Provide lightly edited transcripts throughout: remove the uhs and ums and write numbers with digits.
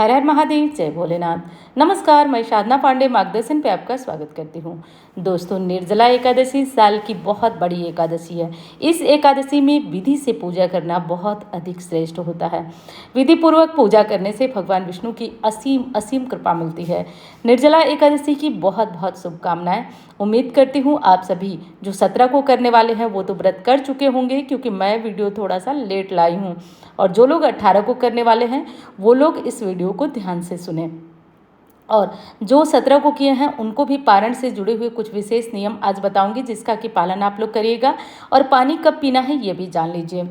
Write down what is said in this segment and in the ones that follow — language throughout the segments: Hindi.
हर हर महादेव, जय भोलेनाथ। नमस्कार, मैं साधना पांडे मार्गदर्शन पे आपका स्वागत करती हूँ। दोस्तों, निर्जला एकादशी साल की बहुत बड़ी एकादशी है। इस एकादशी में विधि से पूजा करना बहुत अधिक श्रेष्ठ होता है। विधि पूर्वक पूजा करने से भगवान विष्णु की असीम असीम कृपा मिलती है। निर्जला एकादशी की बहुत बहुत शुभकामनाएं। उम्मीद करती हूँ आप सभी जो 17 को करने वाले हैं वो तो व्रत कर चुके होंगे, क्योंकि मैं वीडियो थोड़ा सा लेट लाई हूँ। और जो लोग 18 को करने वाले हैं वो लोग इस वीडियो को ध्यान से सुने। और जो 17 को किए हैं उनको भी पारण से जुड़े हुए कुछ विशेष नियम आज बताऊंगी, जिसका कि पालन आप लोग करिएगा। और पानी कब पीना है ये भी जान लीजिए।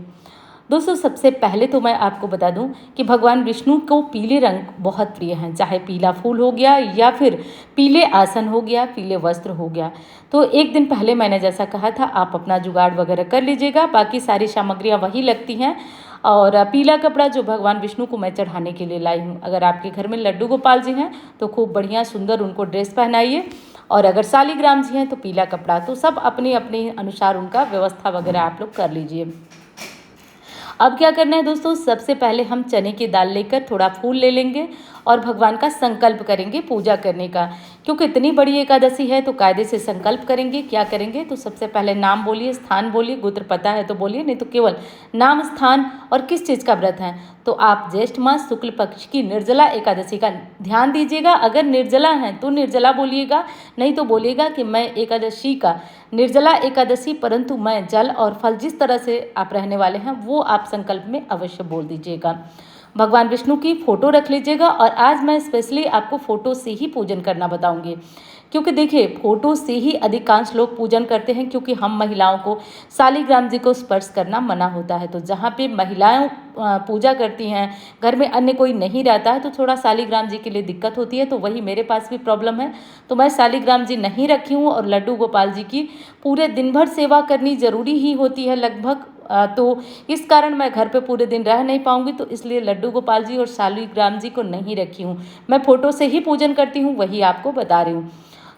दोस्तों, सबसे पहले तो मैं आपको बता दूं कि भगवान विष्णु को पीले रंग बहुत प्रिय हैं, चाहे पीला फूल हो गया या फिर पीले आसन हो गया, पीले वस्त्र हो गया। तो एक दिन पहले मैंने जैसा कहा था, आप अपना जुगाड़ वगैरह कर लीजिएगा। बाकी सारी सामग्रियां वही लगती हैं। और पीला कपड़ा जो भगवान विष्णु को मैं चढ़ाने के लिए लाई हूँ। अगर आपके घर में लड्डू गोपाल जी हैं तो खूब बढ़िया सुंदर उनको ड्रेस पहनाइए। और अगर शालिग्राम जी हैं तो पीला कपड़ा। तो सब अपने अपने अनुसार उनका व्यवस्था वगैरह आप लोग कर लीजिए। अब क्या करना है दोस्तों, सबसे पहले हम चने की दाल लेकर थोड़ा फूल ले लेंगे और भगवान का संकल्प करेंगे पूजा करने का। क्योंकि इतनी बड़ी एकादशी है तो कायदे से संकल्प करेंगे। क्या करेंगे तो सबसे पहले नाम बोलिए, स्थान बोलिए, गोत्र पता है तो बोलिए, नहीं तो केवल नाम, स्थान और किस चीज़ का व्रत है। तो आप ज्येष्ठ मास शुक्ल पक्ष की निर्जला एकादशी का ध्यान दीजिएगा। अगर निर्जला हैं तो निर्जला बोलिएगा, नहीं तो बोलिएगा कि मैं एकादशी का निर्जला एकादशी, परंतु मैं जल और फल, जिस तरह से आप रहने वाले हैं वो आप संकल्प में अवश्य बोल दीजिएगा। भगवान विष्णु की फोटो रख लीजिएगा। और आज मैं स्पेशली आपको फोटो से ही पूजन करना बताऊंगी, क्योंकि देखिए फोटो से ही अधिकांश लोग पूजन करते हैं। क्योंकि हम महिलाओं को शालिग्राम जी को स्पर्श करना मना होता है। तो जहाँ पे महिलाएं पूजा करती हैं, घर में अन्य कोई नहीं रहता है, तो थोड़ा शालिग्राम जी के लिए दिक्कत होती है। तो वही मेरे पास भी प्रॉब्लम है, तो मैं शालिग्राम जी नहीं रखी हूँ। और लड्डू गोपाल जी की पूरे दिन भर सेवा करनी ज़रूरी ही होती है लगभग। तो इस कारण मैं घर पे पूरे दिन रह नहीं पाऊंगी, तो इसलिए लड्डू गोपाल जी और शालिग्राम जी को नहीं रखी हूँ। मैं फोटो से ही पूजन करती हूँ, वही आपको बता रही हूँ।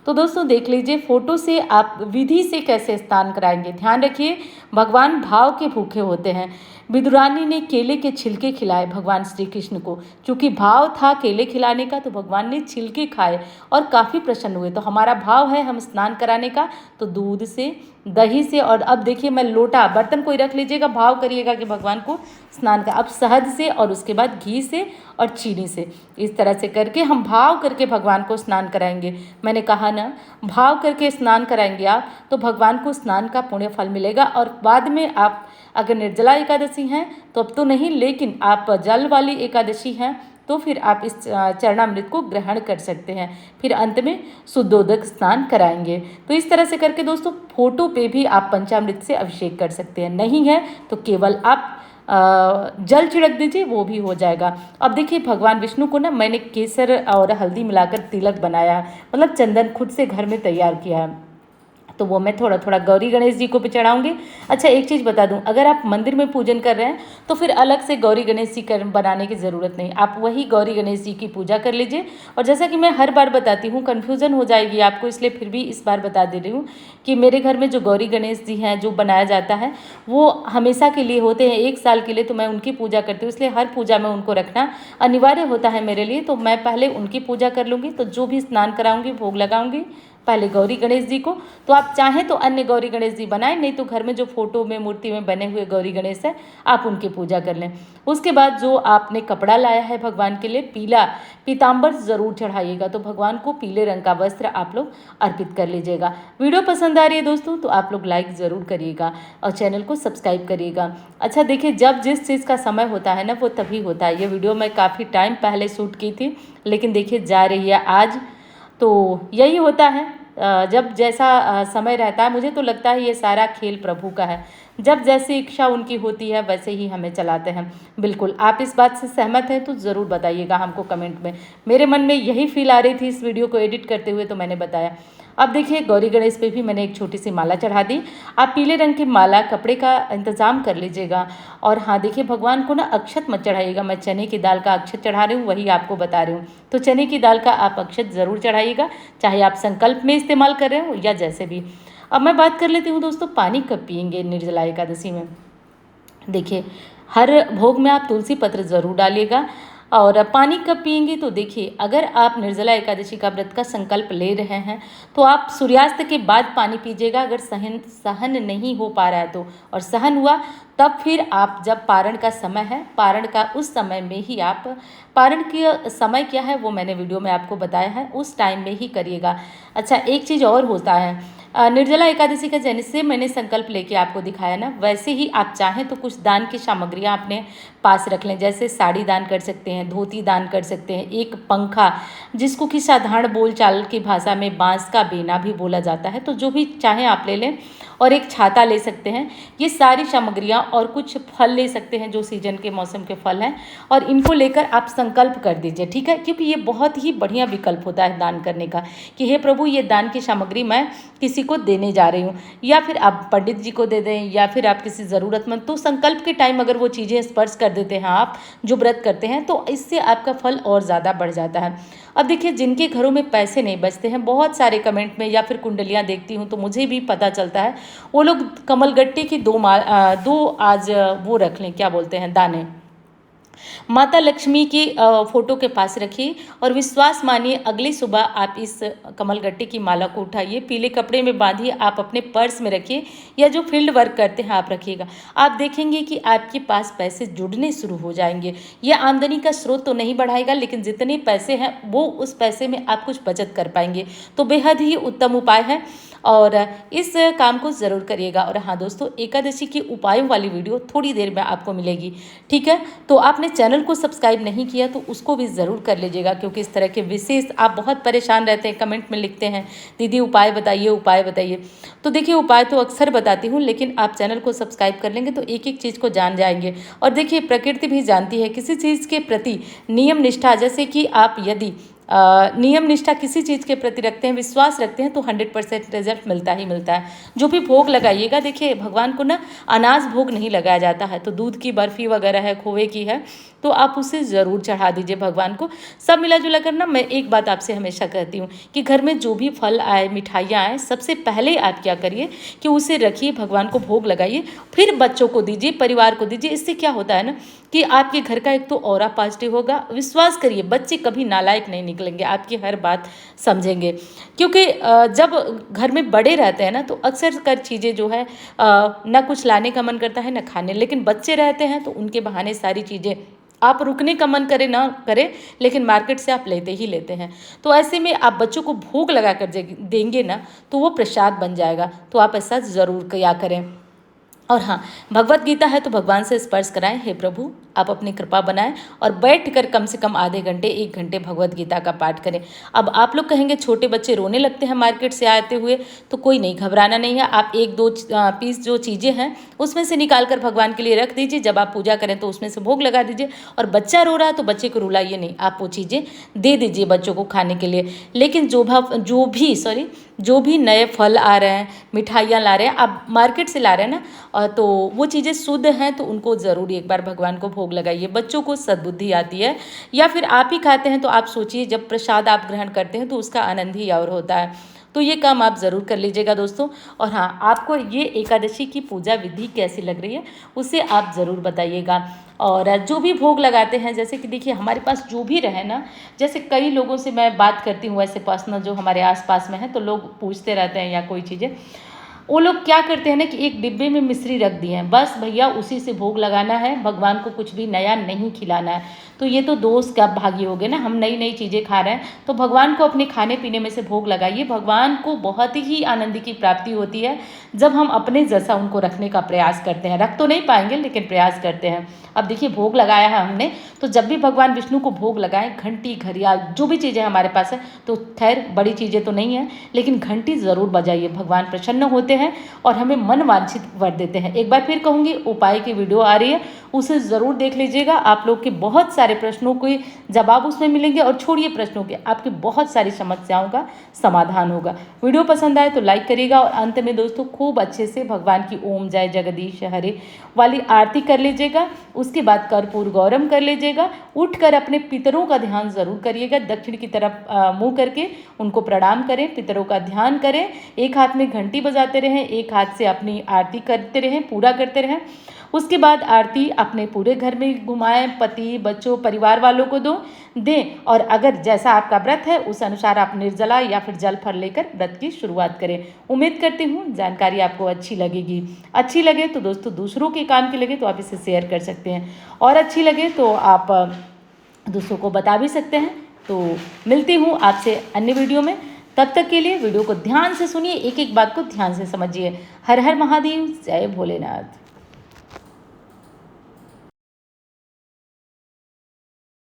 तो दोस्तों देख लीजिए, फोटो से आप विधि से कैसे स्नान कराएंगे। ध्यान रखिए, भगवान भाव के भूखे होते हैं। विदुरानी ने केले के छिलके खिलाए भगवान श्री कृष्ण को। चूंकि भाव था केले खिलाने का, तो भगवान ने छिलके खाए और काफ़ी प्रसन्न हुए। तो हमारा भाव है हम स्नान कराने का, तो दूध से, दही से। और अब देखिए, मैं लोटा बर्तन कोई रख लीजिएगा, भाव करिएगा कि भगवान को स्नान का। अब शहद से और उसके बाद घी से और चीनी से, इस तरह से करके हम भाव करके भगवान को स्नान कराएंगे। मैंने कहा ना, भाव करके स्नान कराएंगे आप, तो भगवान को स्नान का पुण्य फल मिलेगा। और बाद में आप अगर निर्जला एकादशी हैं तो अब तो नहीं, लेकिन आप जल वाली एकादशी हैं तो फिर आप इस चरणामृत को ग्रहण कर सकते हैं। फिर अंत में शुद्धोदक स्नान कराएंगे। तो इस तरह से करके दोस्तों, फोटो पे भी आप पंचामृत से अभिषेक कर सकते हैं। नहीं है तो केवल आप जल छिड़क दीजिए, वो भी हो जाएगा। अब देखिए, भगवान विष्णु को ना मैंने केसर और हल्दी मिलाकर तिलक बनाया है, मतलब चंदन खुद से घर में तैयार किया है। तो वो मैं थोड़ा थोड़ा गौरी गणेश जी को भी चढ़ाऊंगी। अच्छा, एक चीज़ बता दूं, अगर आप मंदिर में पूजन कर रहे हैं तो फिर अलग से गौरी गणेश जी बनाने की ज़रूरत नहीं। आप वही गौरी गणेश जी की पूजा कर लीजिए। और जैसा कि मैं हर बार बताती हूँ, कन्फ्यूज़न हो जाएगी आपको, इसलिए फिर भी इस बार बता दे रही हूँ कि मेरे घर में जो गौरी गणेश जी हैं, जो बनाया जाता है, वो हमेशा के लिए होते हैं, 1 साल के लिए। तो मैं उनकी पूजा करती हूँ, इसलिए हर पूजा में उनको रखना अनिवार्य होता है मेरे लिए। तो मैं पहले उनकी पूजा कर लूँगी। तो जो भी स्नान कराऊँगी, भोग लगाऊँगी, पहले गौरी गणेश जी को। तो आप चाहें तो अन्य गौरी गणेश जी बनाएं, नहीं तो घर में जो फोटो में, मूर्ति में बने हुए गौरी गणेश है, आप उनकी पूजा कर लें। उसके बाद जो आपने कपड़ा लाया है भगवान के लिए, पीला पीताम्बर ज़रूर चढ़ाइएगा। तो भगवान को पीले रंग का वस्त्र आप लोग अर्पित कर लीजिएगा। वीडियो पसंद आ रही है दोस्तों तो आप लोग लाइक ज़रूर करिएगा और चैनल को सब्सक्राइब करिएगा। अच्छा देखिए, जब जिस चीज़ का समय होता है ना, वो तभी होता है। ये वीडियो मैं काफ़ी टाइम पहले शूट की थी, लेकिन देखिए जा रही है आज। तो यही होता है, जब जैसा समय रहता है। मुझे तो लगता है ये सारा खेल प्रभु का है। जब जैसी इच्छा उनकी होती है वैसे ही हमें चलाते हैं। बिल्कुल, आप इस बात से सहमत हैं तो ज़रूर बताइएगा हमको कमेंट में। मेरे मन में यही फील आ रही थी इस वीडियो को एडिट करते हुए, तो मैंने बताया। अब देखिए, गौरी गणेश पे भी मैंने एक छोटी सी माला चढ़ा दी। आप पीले रंग की माला, कपड़े का इंतज़ाम कर लीजिएगा। और हाँ देखिए, भगवान को ना अक्षत मत चढ़ाइएगा। मैं चने की दाल का अक्षत चढ़ा रही हूँ, वही आपको बता रही हूँ। तो चने की दाल का आप अक्षत ज़रूर चढ़ाइएगा, चाहे आप संकल्प में इस्तेमाल कर रहे हो या जैसे भी। अब मैं बात कर लेती हूँ दोस्तों, पानी कब पियेंगे निर्जला एकादशी में। देखिए, हर भोग में आप तुलसी पत्र ज़रूर डालिएगा। और पानी कब पिएंगे, तो देखिए अगर आप निर्जला एकादशी का व्रत का संकल्प ले रहे हैं तो आप सूर्यास्त के बाद पानी पीजिएगा। अगर सहन नहीं हो पा रहा है तो, और सहन हुआ तब फिर आप, जब पारण का समय है, पारण का उस समय में ही आप, पारण का समय क्या है वो मैंने वीडियो में आपको बताया है, उस टाइम में ही करिएगा। अच्छा, एक चीज़ और होता है, निर्जला एकादशी का जैसे मैंने संकल्प लेके आपको दिखाया ना, वैसे ही आप चाहें तो कुछ दान की सामग्रियां अपने पास रख लें। जैसे साड़ी दान कर सकते हैं, धोती दान कर सकते हैं, एक पंखा जिसको कि साधारण बोलचाल की भाषा में बांस का बेना भी बोला जाता है, तो जो भी चाहें आप ले लें, और एक छाता ले सकते हैं। ये सारी सामग्रियां, और कुछ फल ले सकते हैं जो सीजन के मौसम के फल हैं, और इनको लेकर आप संकल्प कर दीजिए, ठीक है। क्योंकि ये बहुत ही बढ़िया विकल्प होता है दान करने का, कि हे प्रभु ये दान की सामग्री मैं किसी को देने जा रही हूँ, या फिर आप पंडित जी को दे दें, या फिर आप किसी ज़रूरतमंद। तो संकल्प के टाइम अगर वो चीज़ें स्पर्श कर देते हैं आप जो व्रत करते हैं, तो इससे आपका फल और ज़्यादा बढ़ जाता है। अब देखिए, जिनके घरों में पैसे नहीं बचते हैं, बहुत सारे कमेंट में या फिर कुंडलियाँ देखती हूँ तो मुझे भी पता चलता है, वो लोग कमलगट्टे की दो आज वो रख लें, क्या बोलते हैं, दाने माता लक्ष्मी की फोटो के पास रखिए, और विश्वास मानिए अगली सुबह आप इस कमलगट्टे की माला को उठाइए, पीले कपड़े में बांधिए, आप अपने पर्स में रखिए, या जो फील्ड वर्क करते हैं आप रखिएगा। आप देखेंगे कि आपके पास पैसे जुड़ने शुरू हो जाएंगे। यह आमदनी का स्रोत तो नहीं बढ़ाएगा, लेकिन जितने पैसे हैं वो, उस पैसे में आप कुछ बचत कर पाएंगे। तो बेहद ही उत्तम उपाय है, और इस काम को ज़रूर करिएगा। और हाँ दोस्तों, एकादशी की उपायों वाली वीडियो थोड़ी देर में आपको मिलेगी, ठीक है। तो आपने चैनल को सब्सक्राइब नहीं किया तो उसको भी ज़रूर कर लीजिएगा, क्योंकि इस तरह के विशेष, आप बहुत परेशान रहते हैं, कमेंट में लिखते हैं दीदी उपाय बताइए, उपाय बताइए। तो देखिए, उपाय तो अक्सर बताती हूँ, लेकिन आप चैनल को सब्सक्राइब कर लेंगे तो एक एक चीज़ को जान जाएंगे। और देखिए, प्रकृति भी जानती है किसी चीज़ के प्रति नियम निष्ठा, जैसे कि आप यदि नियम निष्ठा किसी चीज़ के प्रति रखते हैं, विश्वास रखते हैं, तो 100% रिजल्ट मिलता ही मिलता है। जो भी भोग लगाइएगा, देखिए भगवान को ना अनाज भोग नहीं लगाया जाता है, तो दूध की बर्फ़ी वगैरह है, खोए की है, तो आप उसे ज़रूर चढ़ा दीजिए भगवान को। सब मिला जुला कर ना, मैं एक बात आपसे हमेशा कहती हूँ कि घर में जो भी फल आए, मिठाइयाँ आए, सबसे पहले आप क्या करिए कि उसे रखिए, भगवान को भोग लगाइए, फिर बच्चों को दीजिए, परिवार को दीजिए। इससे क्या होता है ना कि आपके घर का एक तो ऑरा पॉजिटिव होगा। विश्वास करिए, बच्चे कभी नालायक नहीं निकलेंगे, आपकी हर बात समझेंगे। क्योंकि जब घर में बड़े रहते हैं ना, तो अक्सर कर चीज़ें जो है ना कुछ लाने का मन करता है ना खाने, लेकिन बच्चे रहते हैं तो उनके बहाने सारी चीज़ें, आप रुकने का मन करे ना करे, लेकिन मार्केट से आप लेते ही लेते हैं। तो ऐसे में आप बच्चों को भोग लगा कर देंगे ना, तो वो प्रसाद बन जाएगा। तो आप ऐसा ज़रूर किया करें। और हाँ, भगवत गीता है तो भगवान से स्पर्श कराएं, हे प्रभु आप अपनी कृपा बनाएं, और बैठकर कम से कम आधे घंटे 1 घंटे भगवत गीता का पाठ करें। अब आप लोग कहेंगे छोटे बच्चे रोने लगते हैं मार्केट से आते हुए, तो कोई नहीं, घबराना नहीं है। आप 1-2 पीस जो चीज़ें हैं उसमें से निकाल कर भगवान के लिए रख दीजिए, जब आप पूजा करें तो उसमें से भोग लगा दीजिए। और बच्चा रो रहा है तो बच्चे को रुलाइए नहीं, आप वो चीज़ें दे दीजिए बच्चों को खाने के लिए। लेकिन जो भी नए फल आ रहे हैं, मिठाइयाँ ला रहे हैं, आप मार्केट से ला रहे हैं ना, तो वो चीज़ें शुद्ध हैं, तो उनको ज़रूर एक बार भगवान को भोग लगाइए। बच्चों को सद्बुद्धि आती है। या फिर आप ही खाते हैं तो आप सोचिए, जब प्रसाद आप ग्रहण करते हैं तो उसका आनंद ही और होता है। तो ये काम आप ज़रूर कर लीजिएगा दोस्तों। और हाँ, आपको ये एकादशी की पूजा विधि कैसी लग रही है उसे आप ज़रूर बताइएगा। और जो भी भोग लगाते हैं, जैसे कि देखिए हमारे पास जो भी रहे ना, जैसे कई लोगों से मैं बात करती हूँ ऐसे पर्सनल, जो हमारे आसपास में है, तो लोग पूछते रहते हैं या कोई चीज़ें, वो लोग क्या करते हैं ना कि एक डिब्बे में मिश्री रख दिए हैं, बस भैया उसी से भोग लगाना है, भगवान को कुछ भी नया नहीं खिलाना है। तो ये तो दोष का भागी हो गए ना, हम नई नई चीज़ें खा रहे हैं। तो भगवान को अपने खाने पीने में से भोग लगाइए। भगवान को बहुत ही आनंद की प्राप्ति होती है जब हम अपने जैसा उनको रखने का प्रयास करते हैं। रख तो नहीं पाएंगे, लेकिन प्रयास करते हैं। अब देखिए, भोग लगाया है हमने, तो जब भी भगवान विष्णु को भोग लगाएं, घंटी घड़ियाल जो भी चीज़ें हमारे पास है, तो खैर बड़ी चीज़ें तो नहीं है, लेकिन घंटी ज़रूर बजाइए। भगवान प्रसन्न होते हैं और हमें मन वांछित वर देते हैं। एक बार फिर कहूँगी, उपाय की वीडियो आ रही है, उसे ज़रूर देख लीजिएगा। आप लोग के बहुत सारे प्रश्नों के जवाब उसमें मिलेंगे, और छोड़िए प्रश्नों के, आपकी बहुत सारी समस्याओं का समाधान होगा। वीडियो पसंद आए तो लाइक करिएगा। और अंत में दोस्तों, खूब अच्छे से भगवान की ओम जय जगदीश हरे वाली आरती कर लीजिएगा। उसके बाद कर्पूर गौरम कर लीजिएगा। उठकर अपने पितरों का ध्यान ज़रूर करिएगा। दक्षिण की तरफ मुँह करके उनको प्रणाम करें, पितरों का ध्यान करें। एक हाथ में घंटी बजाते रहें, एक हाथ से अपनी आरती करते रहें, पूरा करते रहें। उसके बाद आरती अपने पूरे घर में घुमाएं, पति, बच्चों, परिवार वालों को दें और अगर जैसा आपका व्रत है उस अनुसार आप निर्जला या फिर जल फल लेकर व्रत की शुरुआत करें। उम्मीद करती हूँ जानकारी आपको अच्छी लगेगी। अच्छी लगे तो दोस्तों दूसरों के काम की लगे तो आप इसे शेयर कर सकते हैं और अच्छी लगे तो आप दूसरों को बता भी सकते हैं। तो मिलती हूँ आपसे अन्य वीडियो में, तब तक के लिए वीडियो को ध्यान से सुनिए, एक एक बात को ध्यान से समझिए। हर हर महादेव, जय भोलेनाथ।